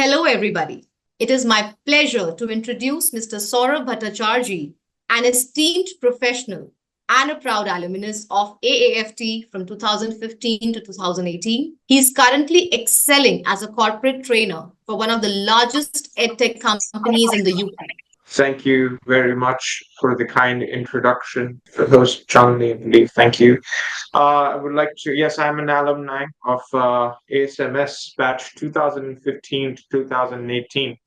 Hello, everybody. It is my pleasure to introduce Mr. Saurabh Bhattacharjee, an esteemed professional and a proud alumnus of AAFT from 2015 to 2018. He is currently excelling as a corporate trainer for one of the largest edtech companies in the UK. Thank you very much for the kind introduction. For those Chandni, I believe. Thank you. I would like to, yes, I'm an alumni of ASMS batch 2015 to 2018.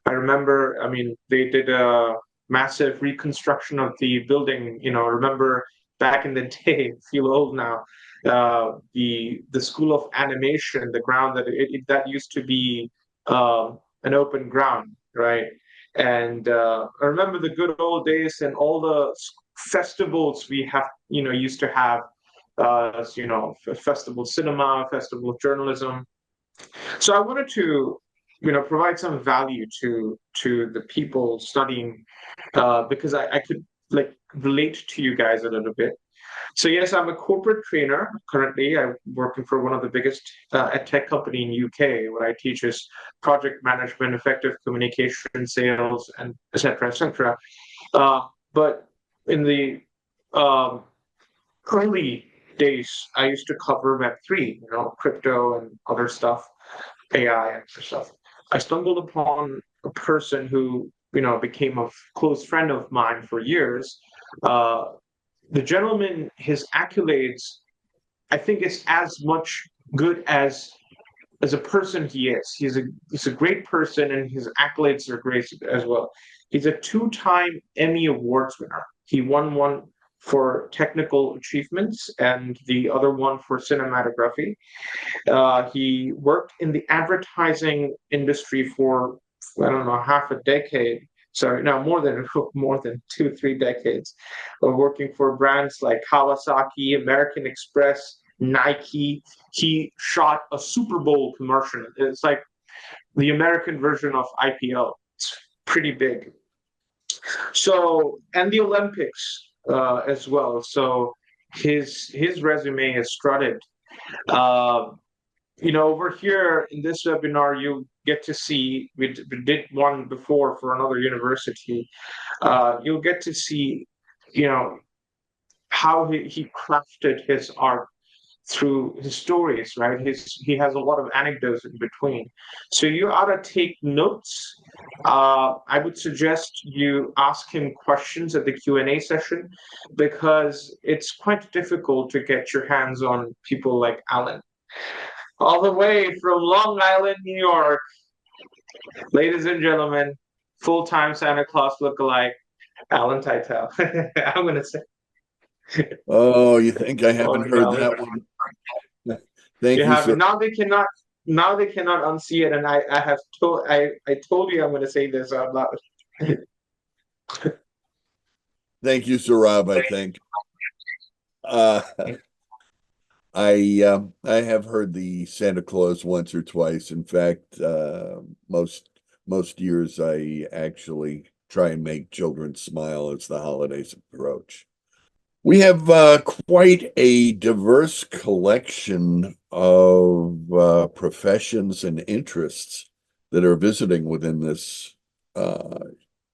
I remember, I mean, they did a massive reconstruction of the building. Remember back in the day, feel old now. The School of Animation, the ground that used to be an open ground, right? And I remember the good old days and all the festivals we have, used to have. Festival cinema, festival journalism. So I wanted to, provide some value to the people studying, because I could like relate to you guys a little bit. So yes, I'm a corporate trainer currently. I'm working for one of the biggest tech company in UK. What I teach is project management, effective communication, sales, and etc. etc. But in the um, early days, I used to cover Web3, crypto and other stuff, AI and stuff. I stumbled upon a person who, became a close friend of mine for years. Uh, the gentleman, his accolades, I think, is as much good as a person he is. He's a great person, and his accolades are great as well. He's a two-time Emmy Awards winner. He won one for technical achievements and the other one for cinematography. He worked in the advertising industry for, I don't know, half a decade. Sorry, no, more than 2, 3 decades of working for brands like Kawasaki, American Express, Nike. He shot a Super Bowl commercial. It's like the American version of IPO. It's pretty big. So, and the Olympics as well. So his resume is strutted. Uh, over here in this webinar, you get to see, we did one before for another university. You'll get to see, you know, how he crafted his art through his stories, right? He has a lot of anecdotes in between. So you ought to take notes. I would suggest you ask him questions at the Q&A session, because it's quite difficult to get your hands on people like Alan. All the way from Long Island, New York, ladies and gentlemen, full-time Santa Claus lookalike, Alan Teitel. I'm gonna say, Oh, you think I oh, haven't heard Alan. that one? Thank You you, have sir. now they cannot unsee it, and I told you I'm going to say this out loud. Thank you, Saurabh, I think. Uh, I have heard the Santa Claus once or twice. In fact, most years I actually try and make children smile as the holidays approach. We have quite a diverse collection of professions and interests that are visiting within this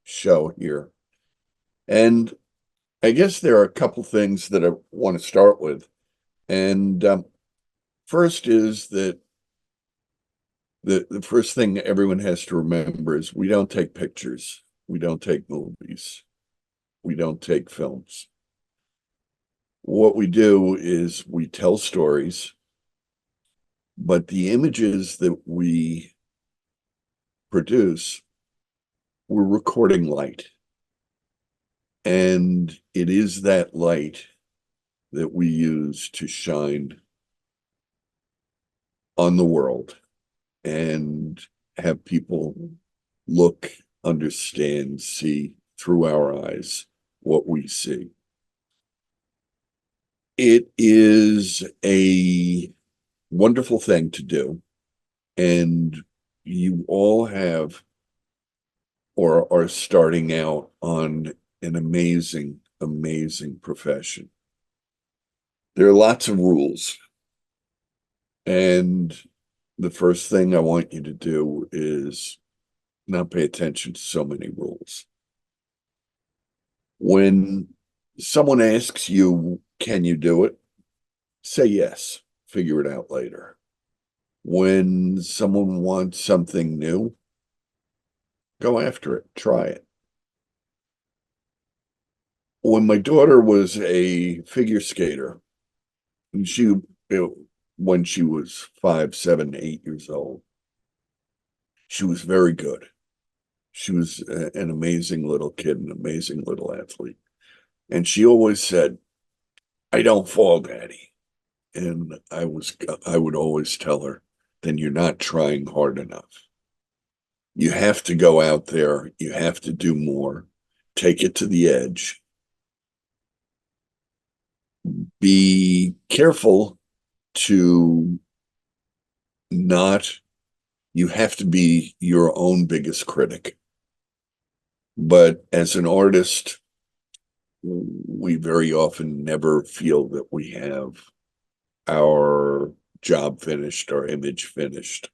show here. And I guess there are a couple things that I want to start with. And first is that the first thing everyone has to remember is we don't take pictures. We don't take movies. We don't take films. What we do is we tell stories, but the images that we produce, we're recording light. And it is that light that we use to shine on the world and have people look, understand, see through our eyes what we see. It is a wonderful thing to do. And you all have or are starting out on an amazing, amazing profession. There are lots of rules. And the first thing I want you to do is not pay attention to so many rules. When someone asks you, can you do it? Say yes, figure it out later. When someone wants something new, go after it, try it. When my daughter was a figure skater, and when she was 5, 7, 8 years old, she was very good. She was an amazing little kid, an amazing little athlete. And she always said, I don't fall, Daddy. And I would always tell her, then you're not trying hard enough. You have to go out there, you have to do more, take it to the edge. Be careful to not, you have to be your own biggest critic. But as an artist, we very often never feel that we have our job finished, our image finished.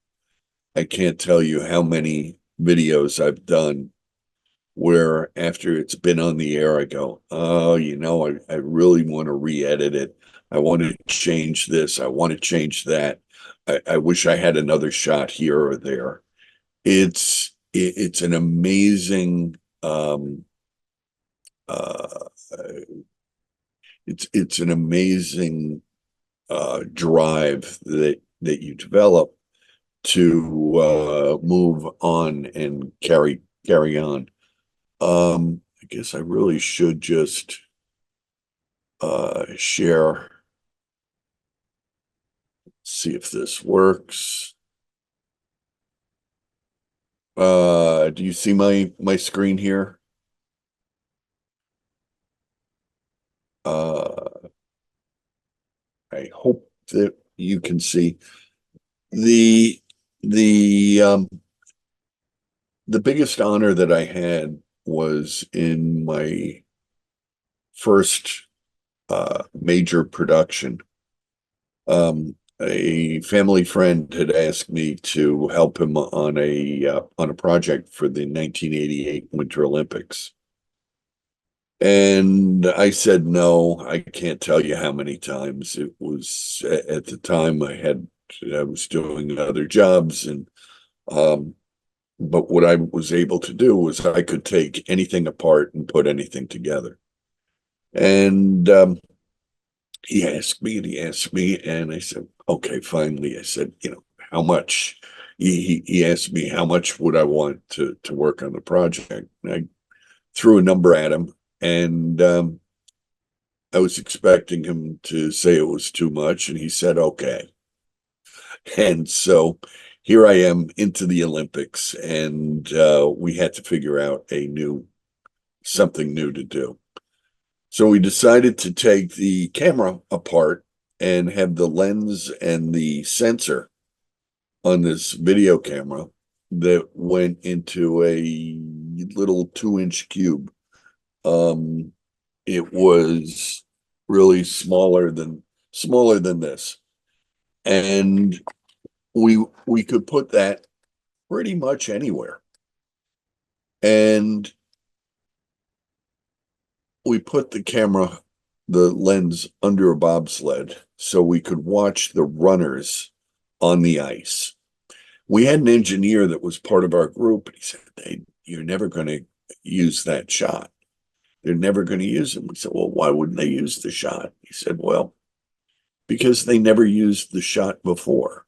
I can't tell you how many videos I've done where after it's been on the air, I go, oh, I really want to re-edit it. I want to change this. I want to change that. I wish I had another shot here or there. It's an amazing uh, it's an amazing drive that you develop to move on and carry on. I guess I really should just share, see if this works. Do you see my screen here? I hope that you can see the the um the biggest honor that I had was in my first major production. A family friend had asked me to help him on a project for the 1988 Winter Olympics. And I said no. I can't tell you how many times. It was at the time I was doing other jobs, and but what I was able to do was I could take anything apart and put anything together. And he asked me and he asked me, and I said, okay, finally. I said, how much? He asked me how much would I want to work on the project. And I threw a number at him, and I was expecting him to say it was too much, and he said, okay. And so here I am into the Olympics, and we had to figure out something new to do. So we decided to take the camera apart and have the lens and the sensor on this video camera that went into a little 2-inch cube. It was really smaller than this. And we could put that pretty much anywhere. And we put the lens under a bobsled so we could watch the runners on the ice. We had an engineer that was part of our group, and he said, you're never going to use that shot. They're never going to use it. We said, well, why wouldn't they use the shot? He said, well, because they never used the shot before.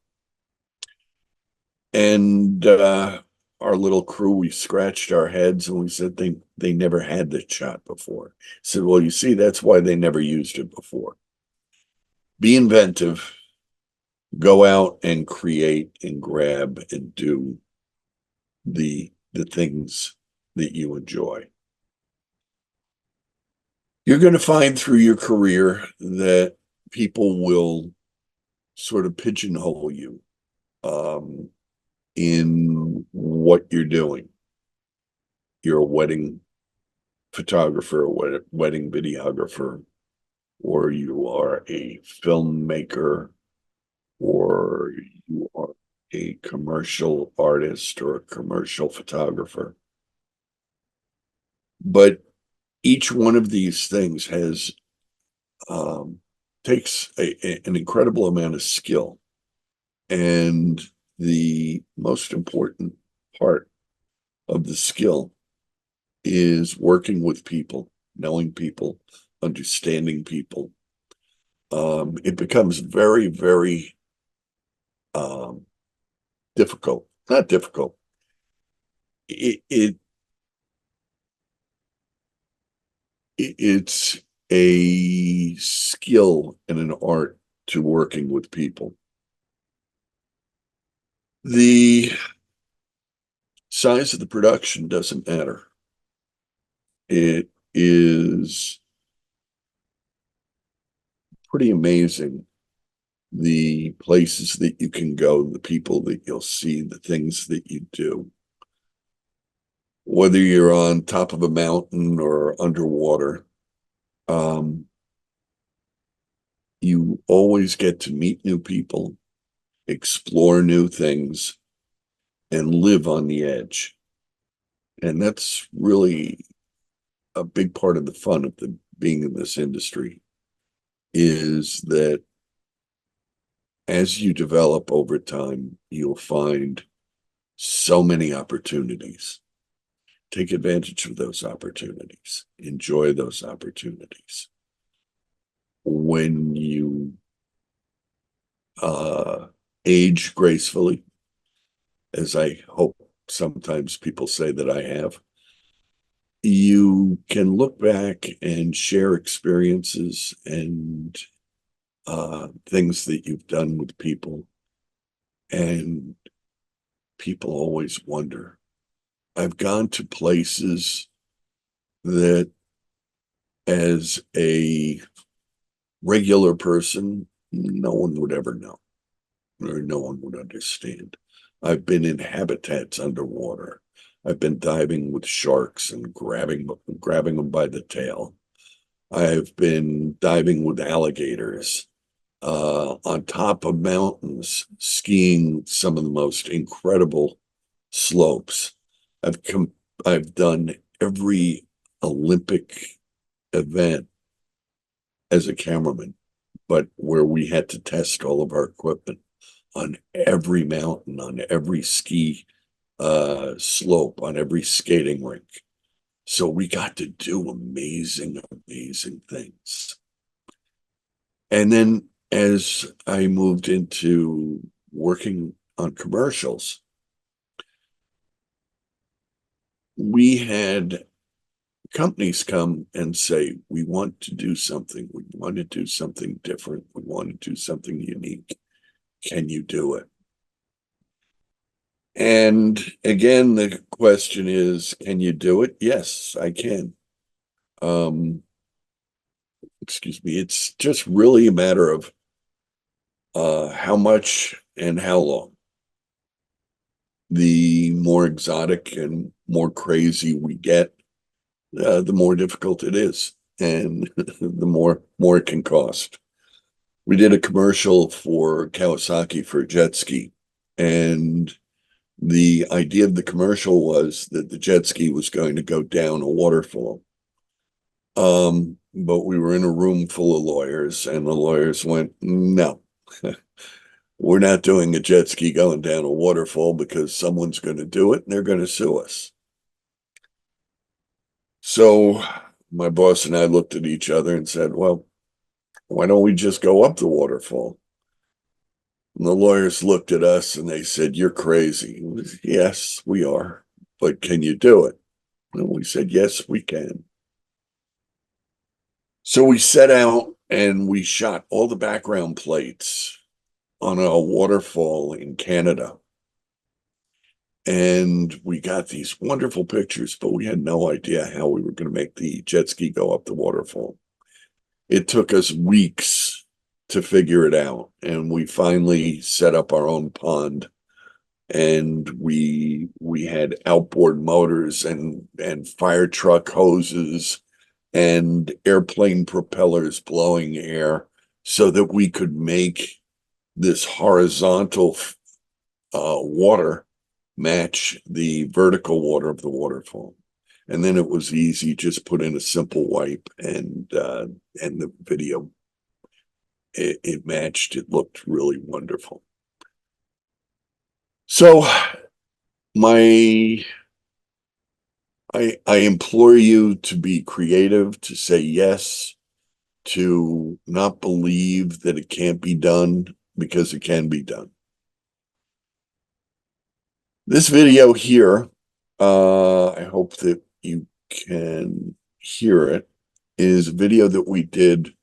And our little crew, we scratched our heads and we said they never had the shot before. He said, well, you see, that's why they never used it before. Be inventive, go out and create and grab and do the things that you enjoy. You're going to find through your career that people will sort of pigeonhole you in what you're doing. You're a wedding photographer, a wedding videographer, or you are a filmmaker, or you are a commercial artist or a commercial photographer. But each one of these things has takes an incredible amount of skill. And the most important part of the skill is working with people, knowing people, understanding people. It becomes very, very difficult. Not difficult. It's a skill and an art to working with people. The size of the production doesn't matter. It is pretty amazing the places that you can go, the people that you'll see, the things that you do. Whether you're on top of a mountain or underwater, you always get to meet new people, explore new things, and live on the edge. And that's really a big part of the fun of being in this industry, is that as you develop over time, you'll find so many opportunities. Take advantage of those opportunities. Enjoy those opportunities. When you age gracefully, as I hope sometimes people say that I have, you can look back and share experiences and things that you've done with people. And people always wonder. I've gone to places that as a regular person, no one would ever know, or no one would understand. I've been in habitats underwater. I've been diving with sharks and grabbing them by the tail. I've been diving with alligators on top of mountains, skiing some of the most incredible slopes. I've done every Olympic event as a cameraman, but where we had to test all of our equipment on every mountain, on every ski slope, on every skating rink. So we got to do amazing, amazing things. And then as I moved into working on commercials, we had companies come and say, we want to do something. We want to do something different. We want to do something unique. Can you do it? And again, the question is, can you do it? Yes, I can. Excuse me. It's just really a matter of how much and how long. The more exotic and more crazy we get, the more difficult it is, and the more it can cost. We did a commercial for Kawasaki for a jet ski, and the idea of the commercial was that the jet ski was going to go down a waterfall. But we were in a room full of lawyers, and the lawyers went, no, we're not doing a jet ski going down a waterfall because someone's going to do it and they're going to sue us. So my boss and I looked at each other and said, well, why don't we just go up the waterfall? And the lawyers looked at us and they said, you're crazy. Yes, we are. But can you do it? And we said, yes, we can. So we set out and we shot all the background plates on a waterfall in Canada. And we got these wonderful pictures, but we had no idea how we were going to make the jet ski go up the waterfall. It took us weeks to figure it out. And we finally set up our own pond, and we had outboard motors and fire truck hoses and airplane propellers blowing air so that we could make this horizontal water match the vertical water of the waterfall. And then it was easy, just put in a simple wipe and the video, it matched. It looked really wonderful. So I implore you to be creative, to say yes, to not believe that it can't be done, because it can be done. This video here, I hope that you can hear it, is a video that we did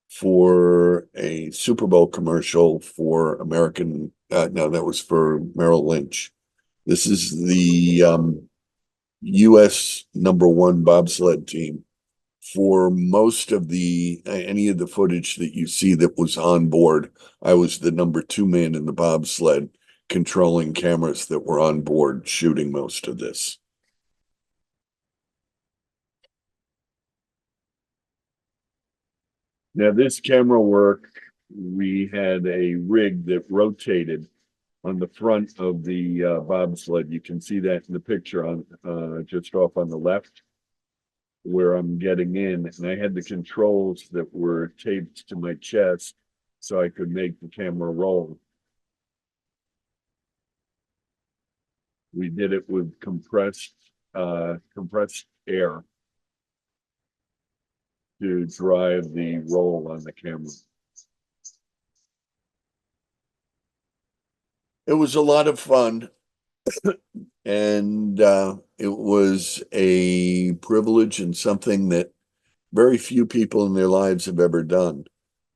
for a Super Bowl commercial for American, no, that was for Merrill Lynch. This is the US #1 bobsled team. For most of any of the footage that you see that was on board, I was the #2 man in the bobsled, controlling cameras that were on board, shooting most of this. Now, this camera work, we had a rig that rotated on the front of the bobsled. You can see that in the picture on just off on the left, where I'm getting in, and I had the controls that were taped to my chest so I could make the camera roll. We did it with compressed air to drive the roll on the camera. It was a lot of fun, and it was a privilege and something that very few people in their lives have ever done.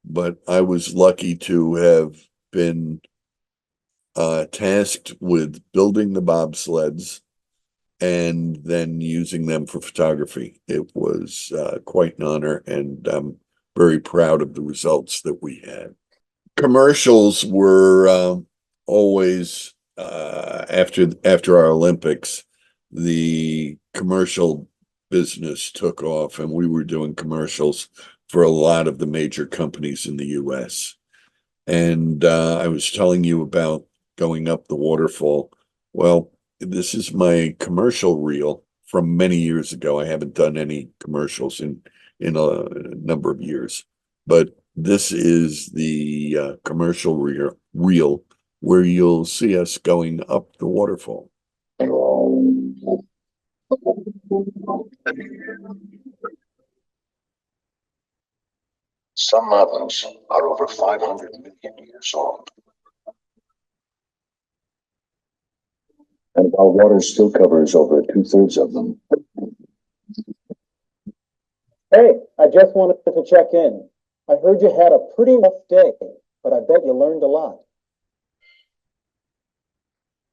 But I was lucky to have been tasked with building the bobsleds and then using them for photography. It was quite an honor, and I'm very proud of the results that we had. Commercials were always after our Olympics, the commercial business took off, and we were doing commercials for a lot of the major companies in the US. And I was telling you about going up the waterfall. Well, this is my commercial reel from many years ago. I haven't done any commercials in a number of years, but this is the commercial reel where you'll see us going up the waterfall. Some mountains are over 500 million years old. And our water still covers over 2/3 of them. Hey, I just wanted to check in. I heard you had a pretty rough day, but I bet you learned a lot.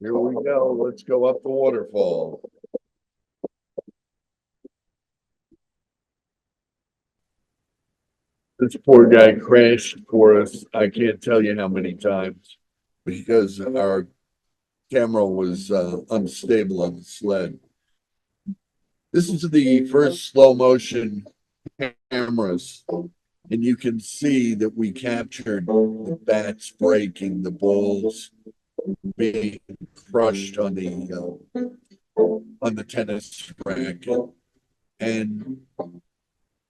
Here we go. Let's go up the waterfall. This poor guy crashed for us. I can't tell you how many times, because our camera was unstable on the sled. This is the first slow motion cameras, and you can see that we captured the bats breaking, the balls being crushed on the tennis racket, and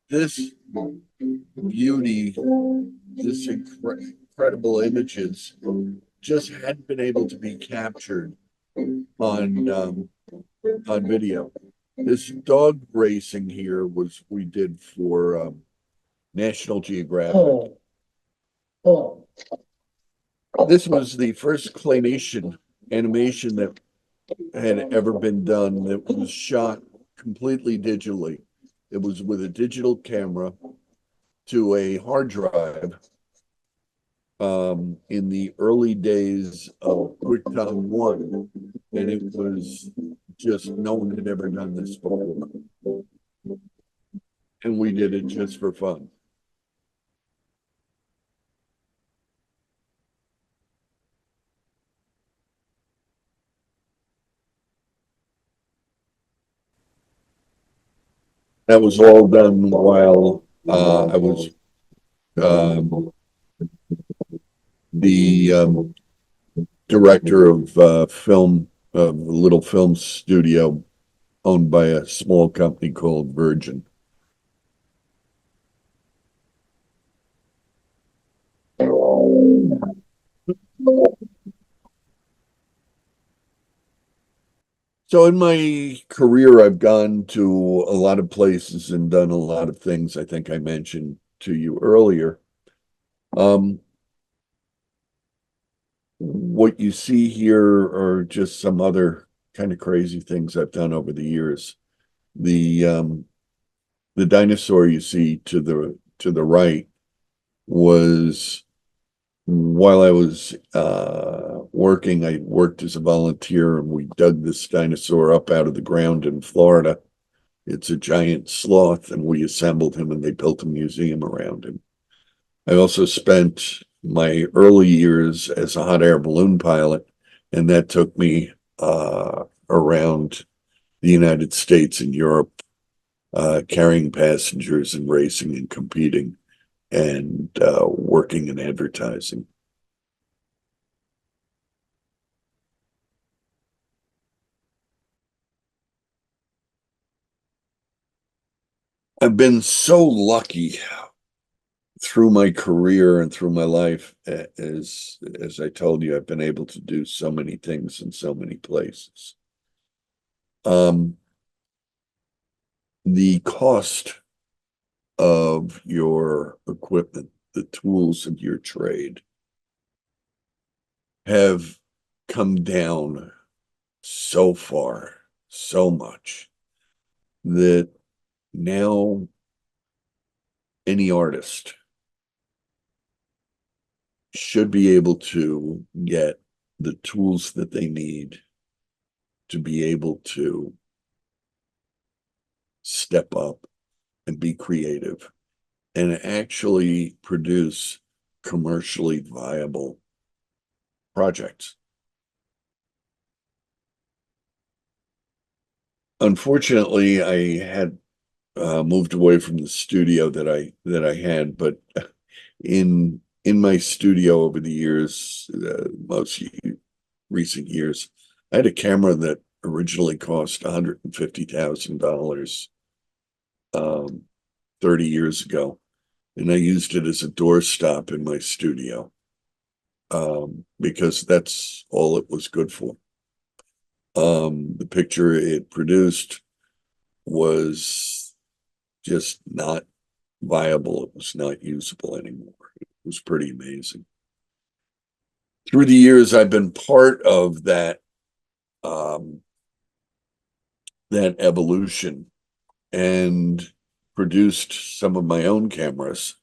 this beauty, this incredible images just hadn't been able to be captured on video. This dog racing here we did for National Geographic. This was the first claymation animation that had ever been done that was shot completely digitally. It was with a digital camera to a hard drive in the early days of QuickTime 1, and it was just, no one had ever done this before. And we did it just for fun. That was all done while I was director of film, of a little film studio owned by a small company called Virgin. So in my career, I've gone to a lot of places and done a lot of things. I think I mentioned to you earlier. What you see here are just some other kind of crazy things I've done over the years. The dinosaur you see to the right was while I was working. I worked as a volunteer, and we dug this dinosaur up out of the ground in Florida. It's a giant sloth, and we assembled him, and they built a museum around him. I also spent my early years as a hot air balloon pilot, and that took me around the United States and Europe, carrying passengers and racing and competing and working in advertising. I've been so lucky through my career and through my life. As I told you, I've been able to do so many things in so many places. The cost of your equipment, the tools of your trade, have come down so far, so much, that now any artist should be able to get the tools that they need to be able to step up and be creative and actually produce commercially viable projects. Unfortunately, I had moved away from the studio that I had, but in my studio over the years, most recent years, I had a camera that originally cost $150,000 30 years ago, and I used it as a doorstop in my studio because that's all it was good for. The picture it produced was just not viable. It was not usable anymore. It was pretty amazing. Through the years, I've been part of that evolution and produced some of my own cameras.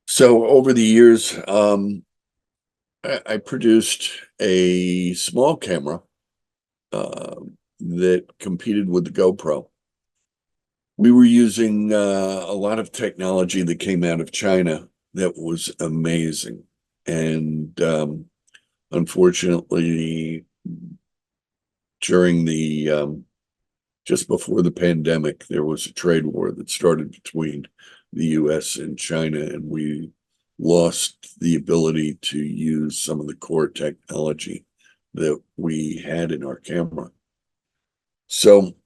So over the years, I produced a small camera that competed with the GoPro. We were using a lot of technology that came out of China that was amazing. And unfortunately, during just before the pandemic, there was a trade war that started between the US and China, and we lost the ability to use some of the core technology that we had in our camera. So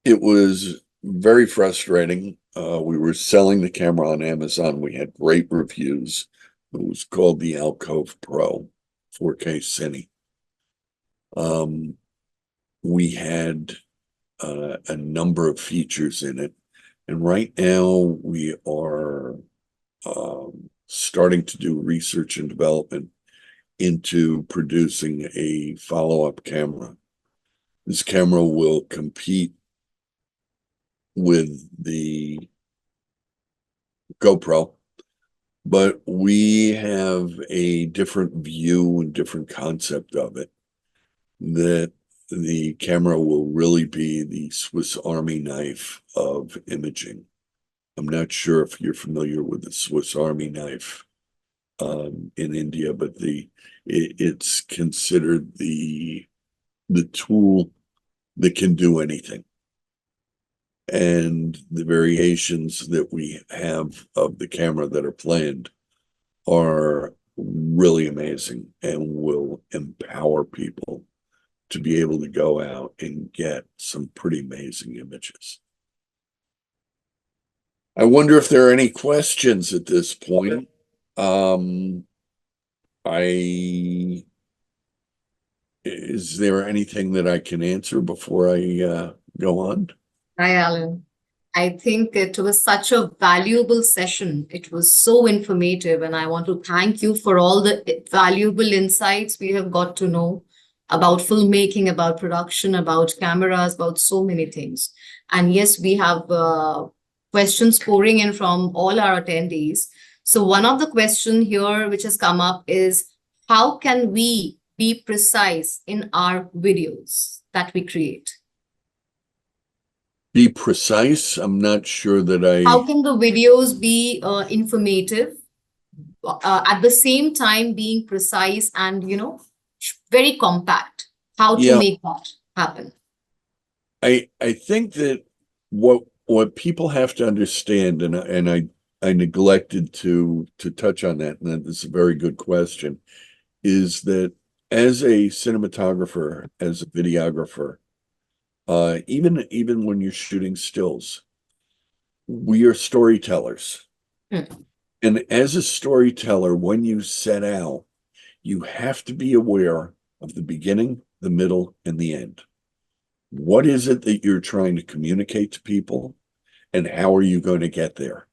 it was very frustrating. We were selling the camera on Amazon. We had great reviews. It was called the Alve Pro 4K Cine. We had a number of features in it. And right now we are starting to do research and development into producing a follow-up camera. This camera will compete with the GoPro, but we have a different view and different concept of it, that the camera will really be the Swiss Army knife of imaging. I'm not sure if you're familiar with the Swiss Army knife in India, but it's considered the tool that can do anything. and the variations that we have of the camera that are planned are really amazing and will empower people to be able to go out and get some pretty amazing images. I wonder if there are any questions at this point. Is there anything that I can answer before I go on? Hi, Alan. I think it was such a valuable session. It was so informative, and I want to thank you for all the valuable insights we have got to know about filmmaking, about production, about cameras, about so many things. And yes, we have questions pouring in from all our attendees. So one of the question here which has come up is, how can we be precise in our videos that we create? Be precise. I'm not sure that How can the videos be informative, at the same time being precise and, very compact? How to Yeah, make that happen? I think that what people have to understand, and I neglected to touch on that, and that is a very good question, is that as a cinematographer, as a videographer, even when you're shooting stills, we are storytellers. Hmm. And as a storyteller, when you set out, you have to be aware of the beginning, the middle, and the end. What is it that you're trying to communicate to people, and how are you going to get there?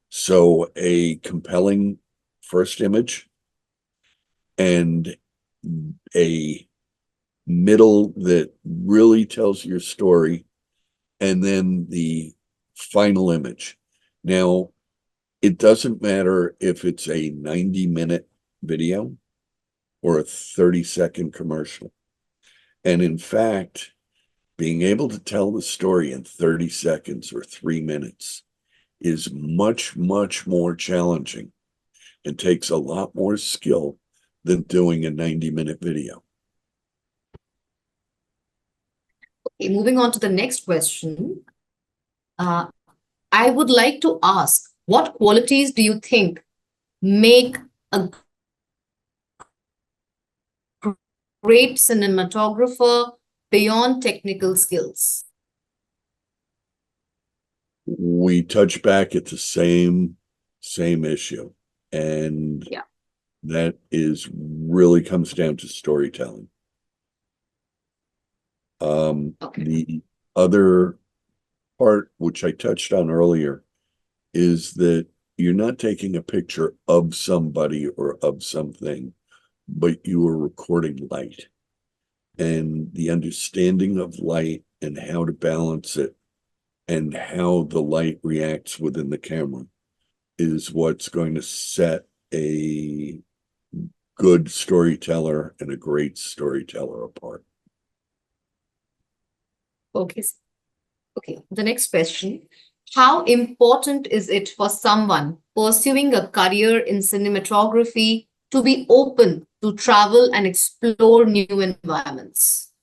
So a compelling first image and a middle that really tells your story, and then the final image. Now, it doesn't matter if it's a 90-minute video or a 30-second commercial. And in fact, being able to tell the story in 30 seconds or 3 minutes is much, much more challenging and takes a lot more skill than doing a 90-minute video. Okay, moving on to the next question. I would like to ask, what qualities do you think make a great cinematographer beyond technical skills? We touch back at the same issue, and Yeah. that is really comes down to storytelling. Okay. The other part, which I touched on earlier, is that you're not taking a picture of somebody or of something, but you are recording light. And the understanding of light and how to balance it and how the light reacts within the camera is what's going to set a good storyteller and a great storyteller apart. Okay. Okay. The next question. How important is it for someone pursuing a career in cinematography to be open to travel and explore new environments?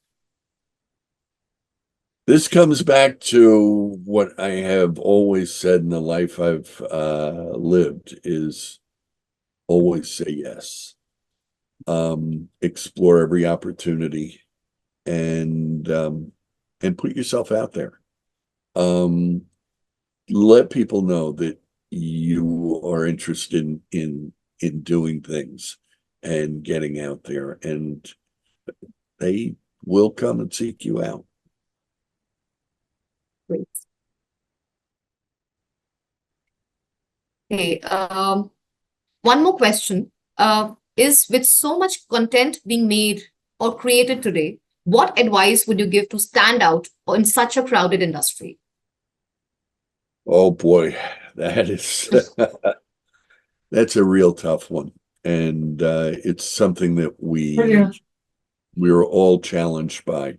This comes back to what I have always said in the life I've lived is always say yes. Explore every opportunity and put yourself out there. Let people know that you are interested in doing things and getting out there, and they will come and seek you out. Great. Okay. One more question. Is with so much content being made or created today, what advice would you give to stand out in such a crowded industry? Oh boy, that is that's a real tough one, and it's something that we're all challenged by.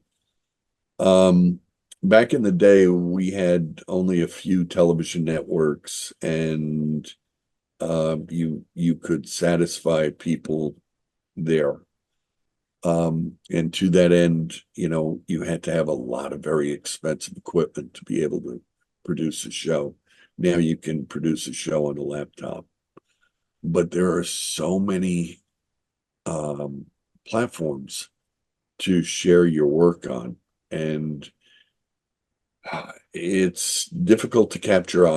Back in the day, we had only a few television networks, and you could satisfy people there. And to that end, you had to have a lot of very expensive equipment to be able produce a show. Now you can produce a show on a laptop. But there are so many platforms to share your work on, and it's difficult to capture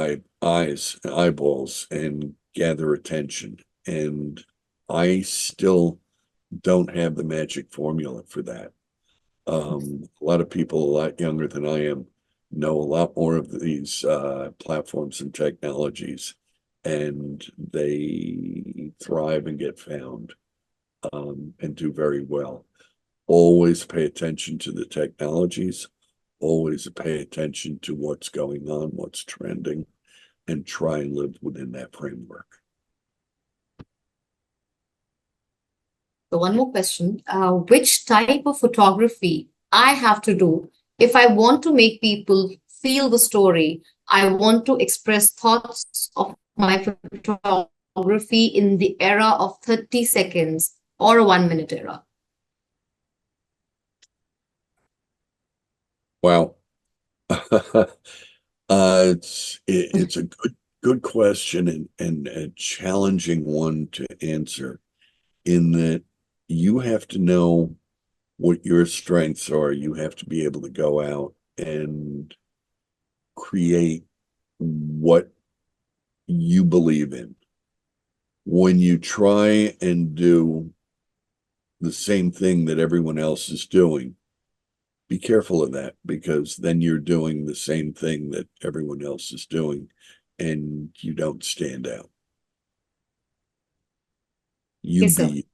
eyeballs and gather attention. And I still don't have the magic formula for that. A lot of people a lot younger than I am know a lot more of these platforms and technologies, and they thrive and get found and do very well. Always pay attention to the technologies, always pay attention to what's going on, what's trending, and try and live within that framework. So one more question. Which type of photography I have to do if I want to make people feel the story? I want to express thoughts of my photography in the era of 30 seconds or a 1 minute era. Wow. It's a good question and a challenging one to answer, in that you have to know what your strengths are. You have to be able to go out and create what you believe in. When you try and do the same thing that everyone else is doing, be careful of that, because then you're doing the same thing that everyone else is doing and you don't stand out. You Yes, sir. be.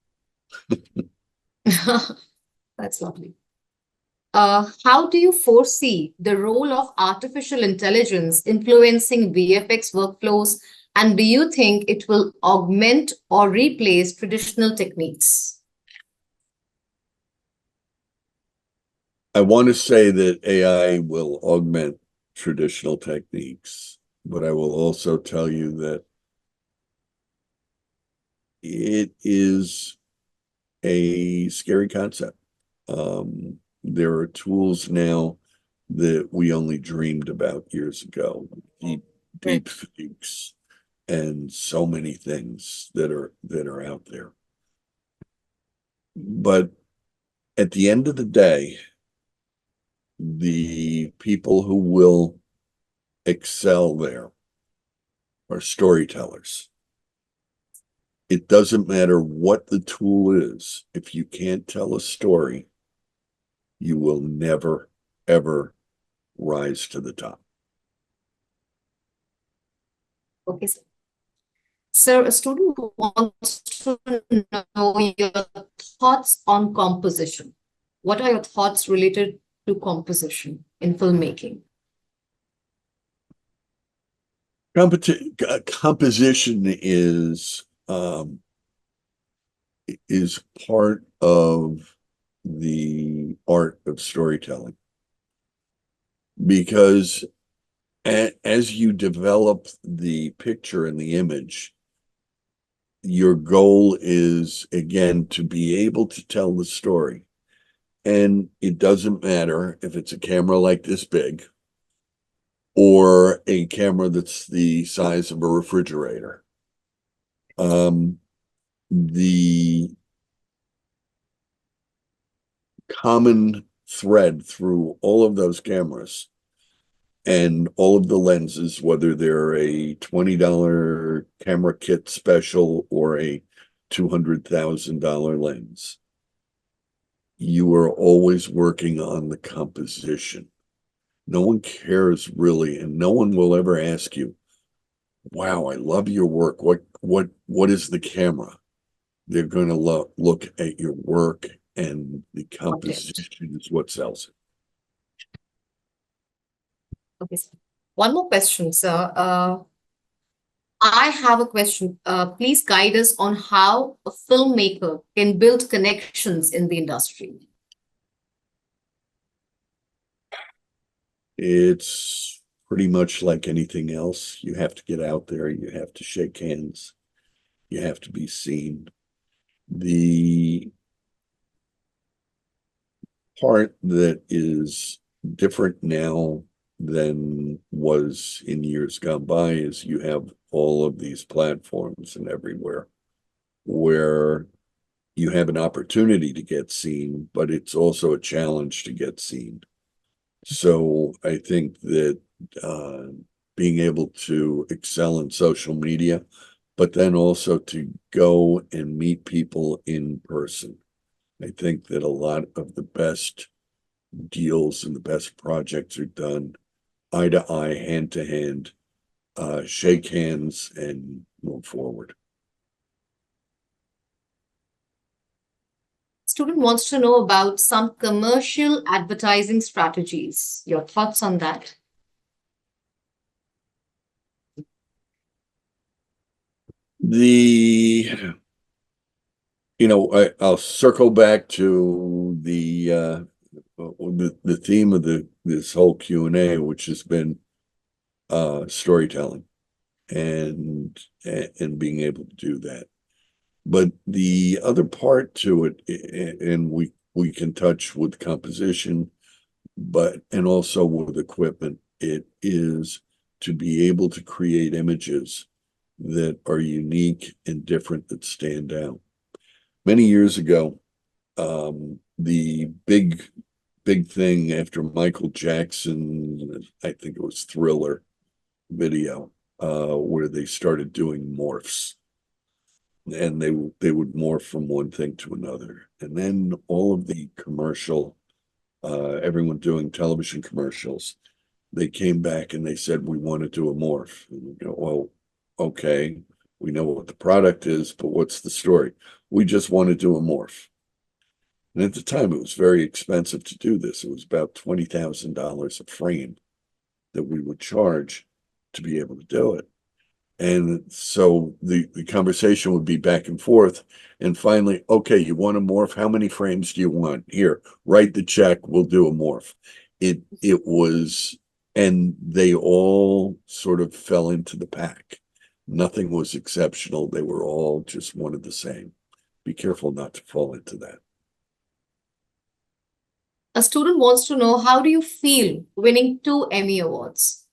That's lovely. How do you foresee the role of artificial intelligence influencing VFX workflows? And do you think it will augment or replace traditional techniques? I want to say that AI will augment traditional techniques, but I will also tell you that it is a scary concept. There are tools now that we only dreamed about years ago, deep fakes, and so many things that are out there. But at the end of the day, the people who will excel there are storytellers. It doesn't matter what the tool is. If you can't tell a story, you will never, ever rise to the top. Okay, sir. Sir, a student wants to know your thoughts on composition. What are your thoughts related to composition in filmmaking? Composition is part of the art of storytelling, because as you develop the picture and the image, your goal is, again, to be able to tell the story. And it doesn't matter if it's a camera like this big or a camera that's the size of a refrigerator. The common thread through all of those cameras and all of the lenses, whether they're a $20 camera kit special or a $200,000 lens, you are always working on the composition. No one cares really, and no one will ever ask you, wow, I love your work. What is the camera? They're going to look at your work, and the composition is what sells it. Okay, sir. One more question, sir. I have a question. Please guide us on how a filmmaker can build connections in the industry. It's pretty much like anything else. You have to get out there. You have to shake hands. You have to be seen. The part that is different now than was in years gone by is you have all of these platforms and everywhere where you have an opportunity to get seen, but it's also a challenge to get seen. So I think that being able to excel in social media, but then also to go and meet people in person. I think that a lot of the best deals and the best projects are done eye to eye, hand to hand, shake hands and move forward. Student wants to know about some commercial advertising strategies. Your thoughts on that? I'll circle back to the theme of this whole Q&A, which has been storytelling and being able to do that. But the other part to it, and we can touch with composition, and also with equipment, it is to be able to create images that are unique and different, that stand out. Many years ago, the big thing after Michael Jackson, I think it was Thriller video, where they started doing morphs, and they would morph from one thing to another. And then all of the commercial, everyone doing television commercials, they came back and they said, we want to do a morph. And we go, well, okay, we know what the product is, but what's the story? We just want to do a morph. And at the time, it was very expensive to do this. It was about $20,000 a frame that we would charge to be able to do it. And so the conversation would be back and forth. And finally, okay, you want a morph? How many frames do you want? Here, write the check. We'll do a morph. It was, and they all sort of fell into the pack. Nothing was exceptional. They were all just one of the same. Be careful not to fall into that. A student wants to know, how do you feel winning 2 Emmy Awards?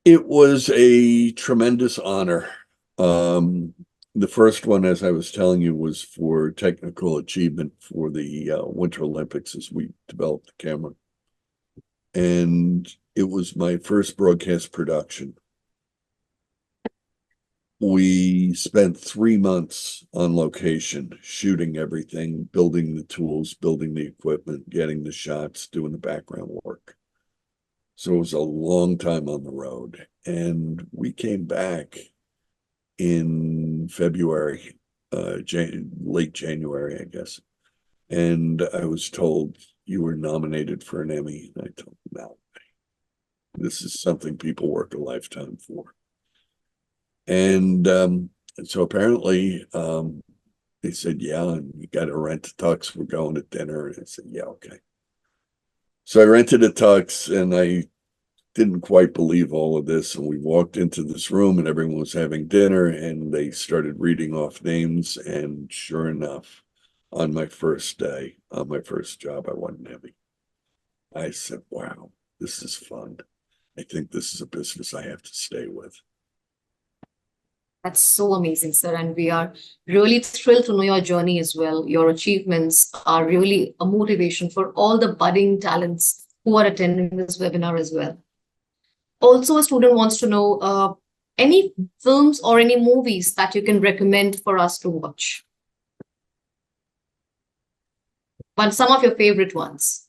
It was a tremendous honor. The first one, as I was telling you, was for technical achievement for the Winter Olympics as we developed the camera. And it was my first broadcast production. We spent 3 months on location, shooting everything, building the tools, building the equipment, getting the shots, doing the background work. So it was a long time on the road. And we came back in February, late January, I guess. And I was told, you were nominated for an Emmy. And I told them, no, this is something people work a lifetime for. And so apparently they said, yeah, and you got to rent a tux. We're going to dinner. And I said, yeah, okay. So I rented a tux, and I didn't quite believe all of this. And we walked into this room and everyone was having dinner, and they started reading off names. And sure enough, on my first day, on my first job, I won an Emmy. I said, wow, this is fun. I think this is a business I have to stay with. That's so amazing, sir. And we are really thrilled to know your journey as well. Your achievements are really a motivation for all the budding talents who are attending this webinar as well. Also, a student wants to know any films or any movies that you can recommend for us to watch. Some of your favorite ones.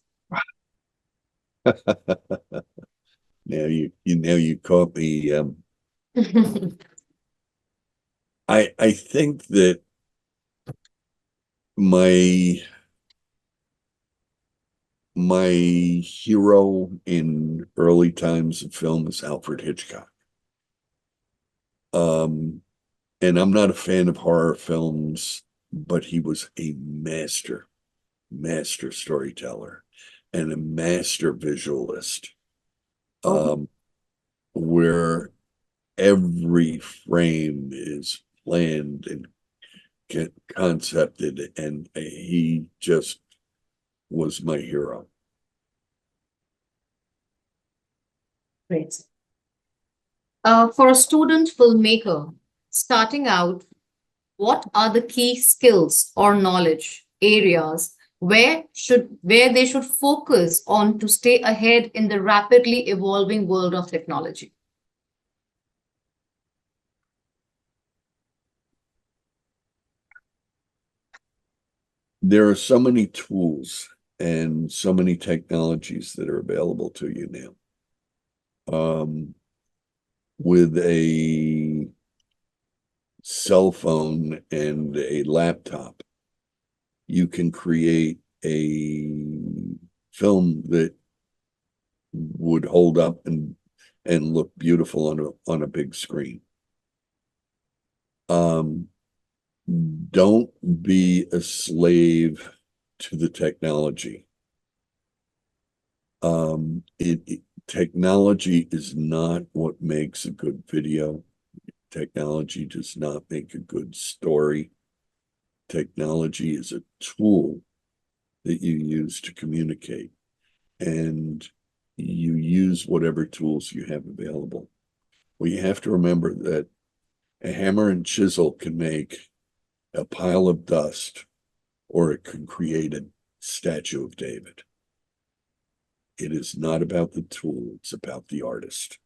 Now you caught me. I think that my hero in early times of film is Alfred Hitchcock. And I'm not a fan of horror films, but he was a master storyteller and a master visualist. Where every frame is planned and concepted, and he just was my hero. Great. For a student filmmaker starting out, what are the key skills or knowledge areas where they should focus on to stay ahead in the rapidly evolving world of technology? There are so many tools and so many technologies that are available to you now. With a cell phone and a laptop, you can create a film that would hold up and look beautiful on a big screen. Don't be a slave to the technology. Technology is not what makes a good video. Technology does not make a good story. Technology is a tool that you use to communicate, and you use whatever tools you have available. Well, you have to remember that a hammer and chisel can make a pile of dust, or it can create a statue of David. It is not about the tool, it's about the artist.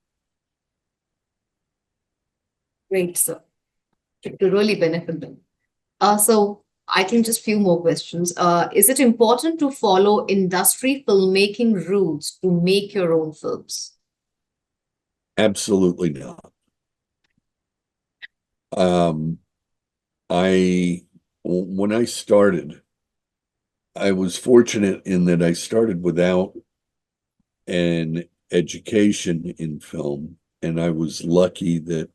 Great, sir. To really benefit them. So I think just few more questions. Is it important to follow industry filmmaking rules to make your own films? Absolutely not. When I started, I was fortunate in that I started without an education in film, and I was lucky that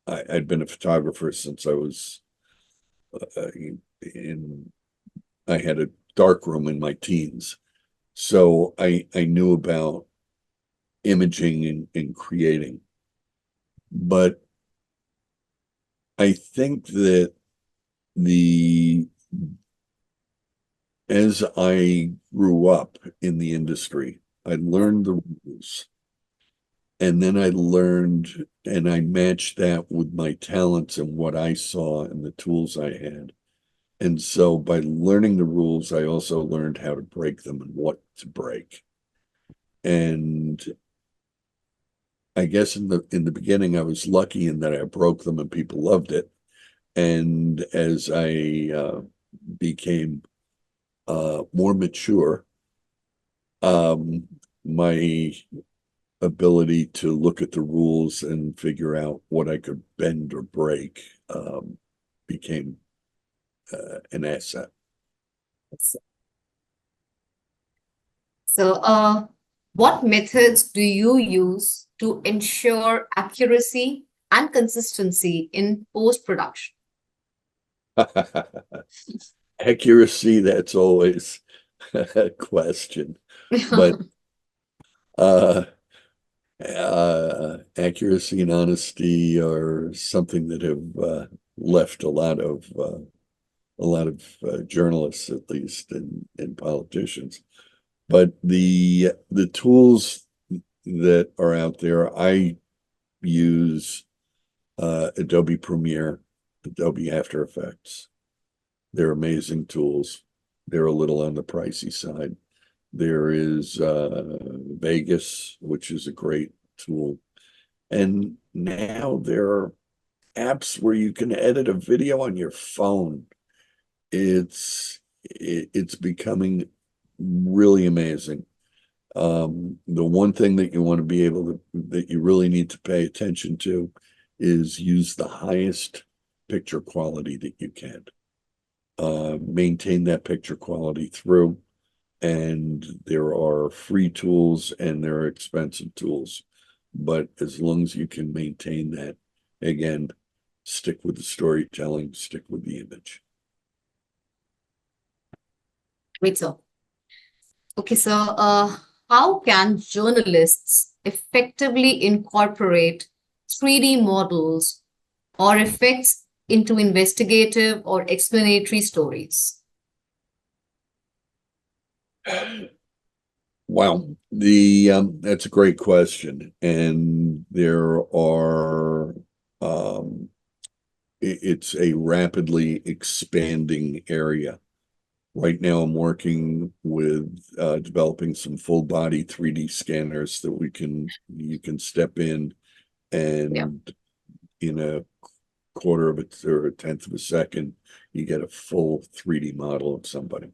I'd been a photographer since I was I had a darkroom in my teens. So I knew about imaging and creating. But I think that as I grew up in the industry, I learned the rules. And then I learned and I matched that with my talents and what I saw and the tools I had. And so by learning the rules, I also learned how to break them and what to break. And I guess in the beginning, I was lucky in that I broke them and people loved it. And as I became more mature, my ability to look at the rules and figure out what I could bend or break became an asset. So, what methods do you use to ensure accuracy and consistency in post-production? Accuracy, that's always a question. But accuracy and honesty are something that have left a lot of journalists, at least, and politicians. But the tools that are out there, I use Adobe Premiere, Adobe After Effects. They're amazing tools. They're a little on the pricey side. There is Vegas, which is a great tool. And now there are apps where you can edit a video on your phone. It's becoming really amazing. The one thing that you want to be able to, that you really need to pay attention to is use the highest picture quality that you can. Maintain that picture quality through. And there are free tools and there are expensive tools. But as long as you can maintain that, again, stick with the storytelling, stick with the image. Wait, so. Okay, so how can journalists effectively incorporate 3D models or effects into investigative or explanatory stories? Wow, that's a great question, and there are it's a rapidly expanding area. Right now, I'm working with developing some full body 3D scanners that you can step in and in a quarter of a or a tenth of a second, you get a full 3D model of somebody.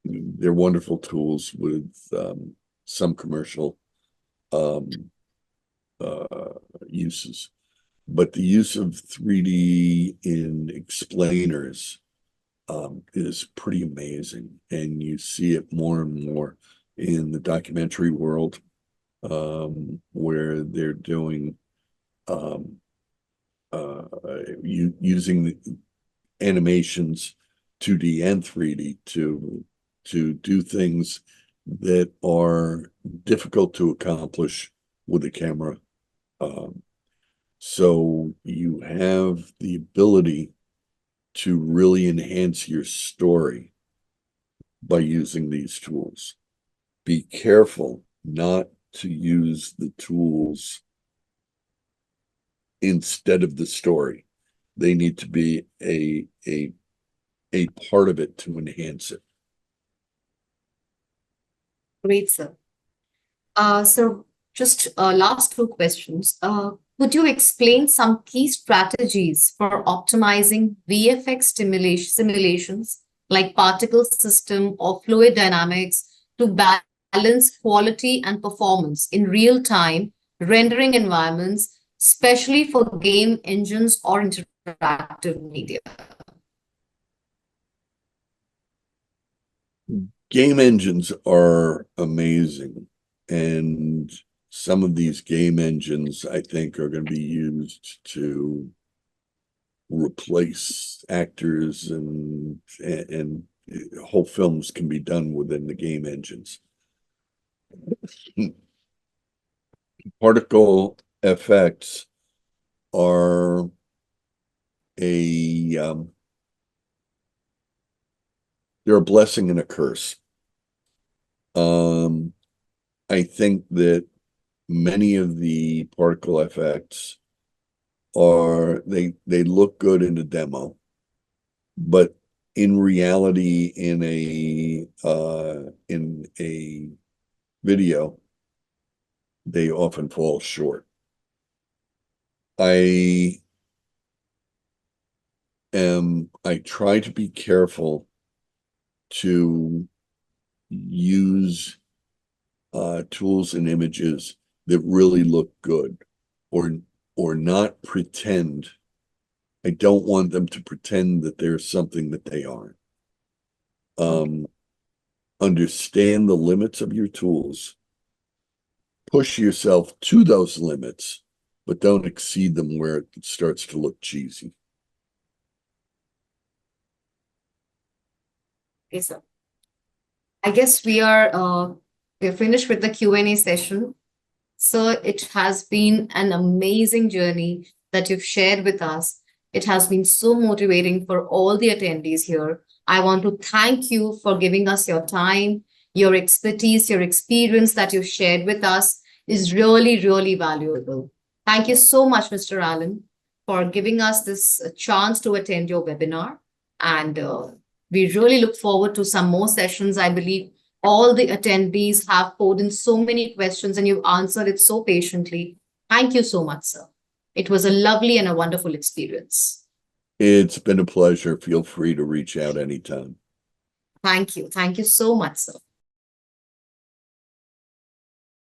They're wonderful tools with some commercial uses, but the use of 3D in explainers is pretty amazing, and you see it more and more in the documentary world, where they're doing using the animations 2D and 3D to do things that are difficult to accomplish with a camera. So you have the ability to really enhance your story by using these tools. Be careful not to use the tools instead of the story. They need to be a part of it to enhance it. Great, sir. So just last two questions. Could you explain some key strategies for optimizing VFX simulations like particle system or fluid dynamics to balance quality and performance in real-time rendering environments, especially for game engines or interactive media? Game engines are amazing, and some of these game engines, I think, are going to be used to replace actors, and whole films can be done within the game engines. Particle effects are they're a blessing and a curse. I think that many of the particle effects they look good in a demo, but in reality, in a video, they often fall short. I try to be careful to use tools and images that really look good, or not pretend. I don't want them to pretend that they're something that they aren't. Understand the limits of your tools. Push yourself to those limits, but don't exceed them where it starts to look cheesy. Okay, sir. I guess we're finished with the Q&A session. So it has been an amazing journey that you've shared with us. It has been so motivating for all the attendees here. I want to thank you for giving us your time, your expertise, your experience that you've shared with us is really, really valuable. Thank you so much, Mr. Allen, for giving us this chance to attend your webinar. And we really look forward to some more sessions. I believe all the attendees have poured in so many questions and you've answered it so patiently. Thank you so much, sir. It was a lovely and a wonderful experience. It's been a pleasure. Feel free to reach out anytime. Thank you. Thank you so much, sir.